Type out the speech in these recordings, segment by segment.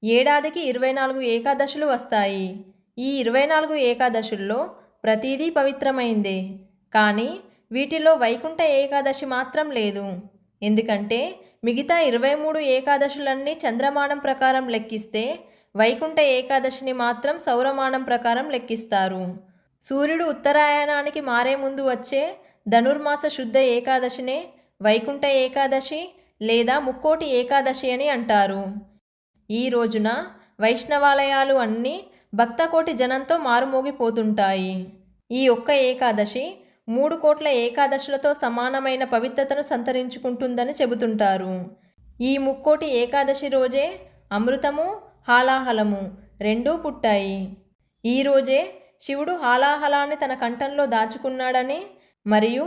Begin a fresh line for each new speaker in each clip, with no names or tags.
ఏడాదికి 24 ఏకాదశులు వస్తాయి. ఈ 24 ఏకాదశుల్లో ప్రతిదీ పవిత్రమైందే. కానీ వీటిలో వైకుంఠ ఏకాదశి మాత్రం లేదు. ఎందుకంటే మిగతా 23 ఏకాదశులన్నీ చంద్రమానం ప్రకారం లెక్కిస్తే వైకుంఠ ఏకాదశిని మాత్రం సౌరమానం ప్రకారం లెక్కిస్తారు. సూర్యుడు ఉత్తరాయణానికి మారే ముందు వచ్చే ధనుర్మాస శుద్ధ ఏకాదశినే వైకుంఠ ఏకాదశి లేదా ముక్కోటి ఏకాదశి అని అంటారు. ఈ రోజున వైష్ణవాలయాలు అన్నీ భక్తకోటి జనంతో మారుమోగిపోతుంటాయి. ఈ ఒక్క ఏకాదశి 3 కోట్ల ఏకాదశులతో సమానమైన పవిత్రతను సంతరించుకుంటుందని చెబుతుంటారు. ఈ ముక్కోటి ఏకాదశి రోజే అమృతము, హాలాహలము రెండూ పుట్టాయి. ఈ రోజే శివుడు హాలాహలాన్ని తన కంఠంలో దాచుకున్నాడని మరియు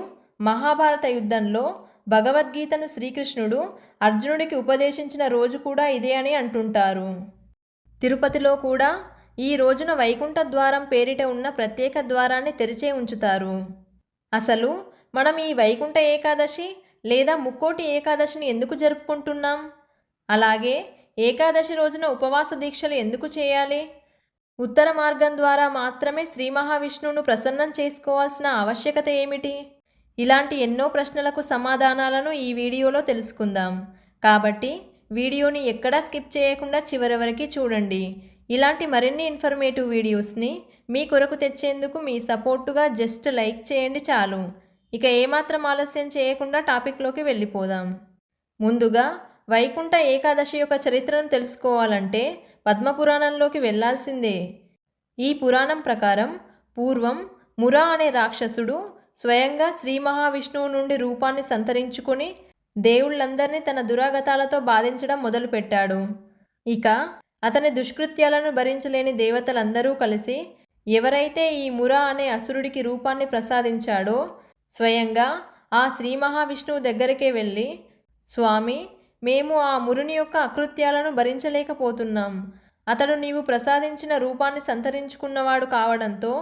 మహాభారత యుద్ధంలో భగవద్గీతను శ్రీకృష్ణుడు అర్జునుడికి ఉపదేశించిన రోజు కూడా ఇదే అని అంటుంటారు. తిరుపతిలో కూడా ఈ రోజున వైకుంఠ ద్వారం పేరిట ఉన్న ప్రత్యేక ద్వారాన్ని తెరిచే ఉంచుతారు. అసలు మనం ఈ వైకుంఠ ఏకాదశి లేదా ముక్కోటి ఏకాదశిని ఎందుకు జరుపుకుంటున్నాం? అలాగే ఏకాదశి రోజున ఉపవాస దీక్షలు ఎందుకు చేయాలి? ఉత్తర మార్గం ద్వారా మాత్రమే శ్రీ మహావిష్ణువును ప్రసన్నం చేసుకోవాల్సిన ఆవశ్యకత ఏమిటి? ఇలాంటి ఎన్నో ప్రశ్నలకు సమాధానాలను ఈ వీడియోలో తెలుసుకుందాం. కాబట్టి వీడియోని ఎక్కడా స్కిప్ చేయకుండా చివరి వరకు చూడండి. ఇలాంటి మరిన్ని ఇన్ఫర్మేటివ్ వీడియోస్ని మీ కొరకు తెచ్చేందుకు మీ సపోర్టుగా జస్ట్ లైక్ చేయండి చాలు. ఇక ఏమాత్రం ఆలస్యం చేయకుండా టాపిక్లోకి వెళ్ళిపోదాం. ముందుగా వైకుంఠ ఏకాదశి యొక్క చరిత్రను తెలుసుకోవాలంటే పద్మపురాణంలోకి వెళ్లాల్సిందే. ఈ పురాణం ప్రకారం పూర్వం మురా అనే రాక్షసుడు స్వయంగా శ్రీ మహావిష్ణువు నుండి రూపాన్ని సంతరించుకొని దేవుళ్ళందరినీ తన దురాగతాలతో బాధించడం మొదలుపెట్టాడు. ఇక అతని దుష్కృత్యాలను భరించలేని దేవతలందరూ కలిసి ఎవరైతే ఈ మురా అనే అసురుడికి రూపాన్ని ప్రసాదించాడో స్వయంగా ఆ శ్రీ మహావిష్ణువు దగ్గరికే వెళ్ళి, స్వామి, మేము ఆ మురుని యొక్క అకృత్యాలను భరించలేకపోతున్నాం. అతడు నీవు ప్రసాదించిన రూపాన్ని సంతరించుకున్నవాడు కావడంతో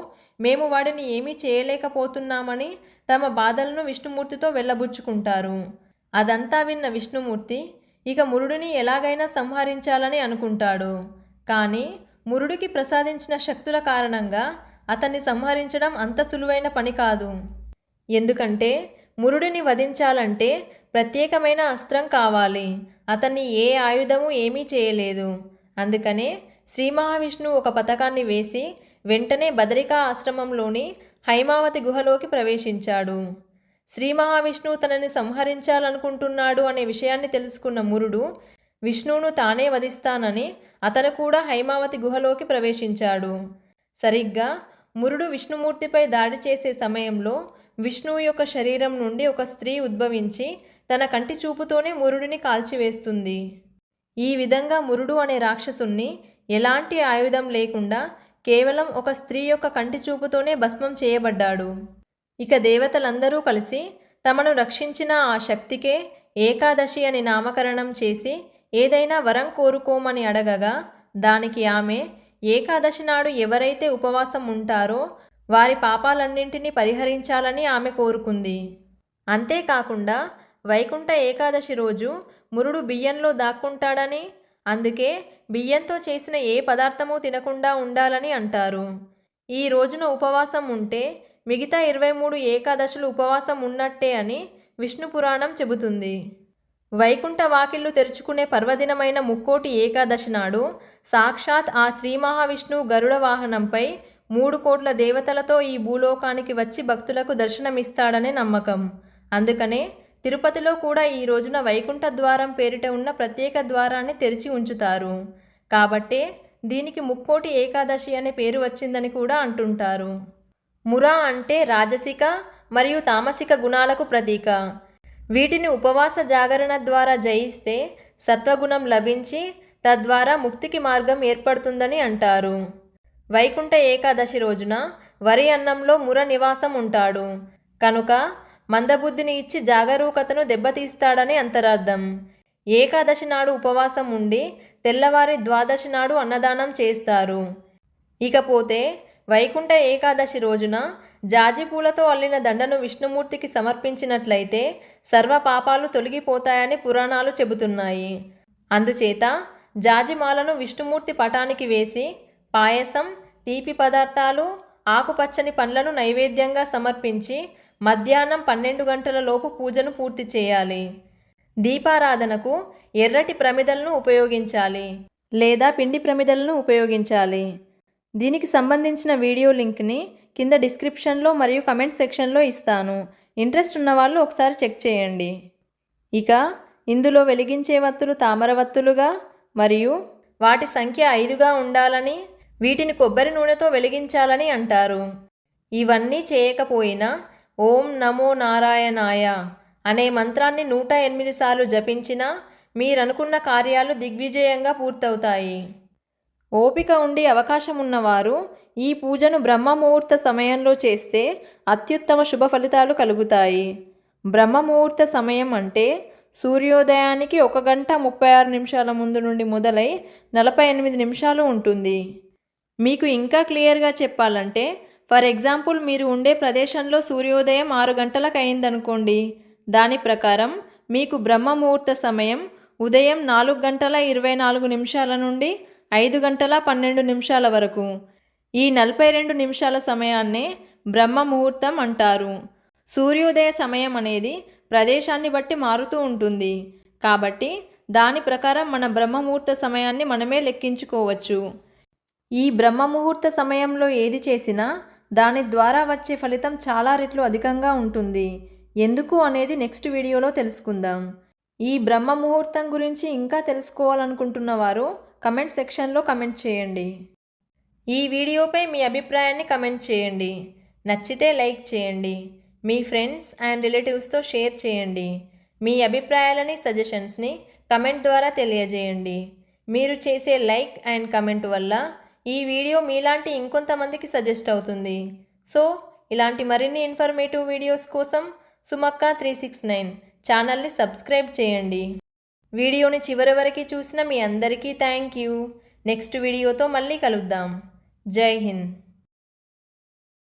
మేము వాడిని ఏమీ చేయలేకపోతున్నామని తమ బాధలను విష్ణుమూర్తితో వెళ్ళబుచ్చుకుంటారు. అదంతా విన్న విష్ణుమూర్తి ఇక మురుడిని ఎలాగైనా సంహరించాలని అనుకుంటాడు. కానీ మురుడికి ప్రసాదించిన శక్తుల కారణంగా అతన్ని సంహరించడం అంత సులువైన పని కాదు. ఎందుకంటే మురుడిని వధించాలంటే ప్రత్యేకమైన అస్త్రం కావాలి. అతన్ని ఏ ఆయుధము ఏమీ చేయలేదు. అందుకనే శ్రీ మహావిష్ణువు ఒక పథకాన్ని వేసి వెంటనే బదరికా ఆశ్రమంలోని హైమావతి గుహలోకి ప్రవేశించాడు. శ్రీ మహావిష్ణువు తనని సంహరించాలనుకుంటున్నాడు అనే విషయాన్ని తెలుసుకున్న మురుడు విష్ణువును తానే వధిస్తానని అతను కూడా హైమావతి గుహలోకి ప్రవేశించాడు. సరిగ్గా మురుడు విష్ణుమూర్తిపై దాడి చేసే సమయంలో విష్ణువు యొక్క శరీరం నుండి ఒక స్త్రీ ఉద్భవించి తన కంటి చూపుతోనే మురుడిని కాల్చివేస్తుంది. ఈ విధంగా మురుడు అనే రాక్షసుణ్ణి ఎలాంటి ఆయుధం లేకుండా కేవలం ఒక స్త్రీ యొక్క కంటి చూపుతోనే భస్మం చేయబడ్డాడు. ఇక దేవతలందరూ కలిసి తమను రక్షించిన ఆ శక్తికే ఏకాదశి అని నామకరణం చేసి ఏదైనా వరం కోరుకోమని అడగగా దానికి ఆమె ఏకాదశి నాడు ఎవరైతే ఉపవాసం ఉంటారో వారి పాపాలన్నింటినీ పరిహరించాలని ఆమె కోరుకుంది. అంతేకాకుండా వైకుంఠ ఏకాదశి రోజు మురుడు బియ్యంలో దాక్కుంటాడని, అందుకే బియ్యంతో చేసిన ఏ పదార్థమూ తినకుండా ఉండాలని అంటారు. ఈ రోజున ఉపవాసం ఉంటే మిగతా 23 ఏకాదశులు ఉపవాసం ఉన్నట్టే అని విష్ణు పురాణం చెబుతుంది. వైకుంఠ వాకిళ్లు తెరుచుకునే పర్వదినమైన ముక్కోటి ఏకాదశి నాడు సాక్షాత్ ఆ శ్రీ మహావిష్ణువు గరుడ వాహనంపై 3 కోట్ల దేవతలతో ఈ భూలోకానికి వచ్చి భక్తులకు దర్శనమిస్తాడనే నమ్మకం. అందుకనే తిరుపతిలో కూడా ఈ రోజున వైకుంఠ ద్వారం పేరిట ఉన్న ప్రత్యేక ద్వారాన్ని తెరిచి ఉంచుతారు. కాబట్టే దీనికి ముక్కోటి ఏకాదశి అనే పేరు వచ్చిందని కూడా అంటుంటారు. మురా అంటే రాజసిక మరియు తామసిక గుణాలకు ప్రతీక. వీటిని ఉపవాస జాగరణ ద్వారా జయిస్తే సత్వగుణం లభించి తద్వారా ముక్తికి మార్గం ఏర్పడుతుందని అంటారు. వైకుంఠ ఏకాదశి రోజున వరి అన్నంలో ముర నివాసం ఉంటాడు కనుక మందబుద్ధిని ఇచ్చి జాగరూకతను దెబ్బతీస్తాడని అంతరార్థం. ఏకాదశి నాడు ఉపవాసం ఉండి తెల్లవారి ద్వాదశి నాడు అన్నదానం చేస్తారు. ఇకపోతే వైకుంఠ ఏకాదశి రోజున జాజి పూలతో అల్లిన దండను విష్ణుమూర్తికి సమర్పించినట్లయితే సర్వ పాపాలు తొలగిపోతాయని పురాణాలు చెబుతున్నాయి. అందుచేత జాజిమాలను విష్ణుమూర్తి పటానికి వేసి పాయసం, తీపి పదార్థాలు, ఆకుపచ్చని పండ్లను నైవేద్యంగా సమర్పించి మధ్యాహ్నం 12 గంటల లోపు పూజను పూర్తి చేయాలి. దీపారాధనకు ఎర్రటి ప్రమిదలను ఉపయోగించాలి లేదా పిండి ప్రమిదలను ఉపయోగించాలి. దీనికి సంబంధించిన వీడియో లింక్ని కింద డిస్క్రిప్షన్లో మరియు కమెంట్ సెక్షన్లో ఇస్తాను. ఇంట్రెస్ట్ ఉన్నవాళ్ళు ఒకసారి చెక్ చేయండి. ఇక ఇందులో వెలిగించే వత్తులు తామర వత్తులుగా మరియు వాటి సంఖ్య 5గా ఉండాలని, వీటిని కొబ్బరి నూనెతో వెలిగించాలని అంటారు. ఇవన్నీ చేయకపోయినా ఓం నమో నారాయణాయ అనే మంత్రాన్ని 108 సార్లు జపించినా మీరనుకున్న కార్యాలు దిగ్విజయంగా పూర్తవుతాయి. ఓపిక ఉండి అవకాశం ఉన్నవారు ఈ పూజను బ్రహ్మముహూర్త సమయంలో చేస్తే అత్యుత్తమ శుభ ఫలితాలు కలుగుతాయి. బ్రహ్మముహూర్త సమయం అంటే సూర్యోదయానికి 1 గంట 36 నిమిషాల ముందు నుండి మొదలై 48 నిమిషాలు ఉంటుంది. మీకు ఇంకా క్లియర్గా చెప్పాలంటే ఫర్ ఎగ్జాంపుల్ మీరు ఉండే ప్రదేశంలో సూర్యోదయం 6 గంటలకు అయిందనుకోండి. దాని ప్రకారం మీకు బ్రహ్మముహూర్త సమయం ఉదయం 4 గంటల 24 నిమిషాల నుండి 5 గంటల 12 నిమిషాల వరకు. ఈ 42 నిమిషాల సమయాన్నే బ్రహ్మముహూర్తం అంటారు. సూర్యోదయ సమయం అనేది ప్రదేశాన్ని బట్టి మారుతూ ఉంటుంది. కాబట్టి దాని ప్రకారం మన బ్రహ్మముహూర్త సమయాన్ని మనమే లెక్కించుకోవచ్చు. ఈ బ్రహ్మముహూర్త సమయంలో ఏది చేసినా దాని ద్వారా వచ్చే ఫలితం చాలా రెట్లు అధికంగా ఉంటుంది. ఎందుకు అనేది నెక్స్ట్ వీడియోలో తెలుసుకుందాం. ఈ బ్రహ్మముహూర్తం గురించి ఇంకా తెలుసుకోవాలనుకుంటున్న వారు కమెంట్ సెక్షన్లో కమెంట్ చేయండి. ఈ వీడియోపై మీ అభిప్రాయాన్ని కమెంట్ చేయండి. నచ్చితే లైక్ చేయండి. మీ ఫ్రెండ్స్ అండ్ రిలేటివ్స్తో షేర్ చేయండి. మీ అభిప్రాయాలని సజెషన్స్ని కమెంట్ ద్వారా తెలియజేయండి. మీరు చేసే లైక్ అండ్ కమెంట్ వల్ల ఈ వీడియో మీలాంటి ఇంకొంతమందికి సజెస్ట్ అవుతుంది. సో ఇలాంటి మరిన్ని ఇన్ఫర్మేటివ్ వీడియోస్ కోసం సుమక్క 369 ఛానల్ని సబ్స్క్రైబ్ చేయండి. వీడియోని చివరి వరకు చూసిన మీ అందరికీ థ్యాంక్ యూ. నెక్స్ట్ వీడియోతో మళ్ళీ కలుద్దాం. జై హింద్.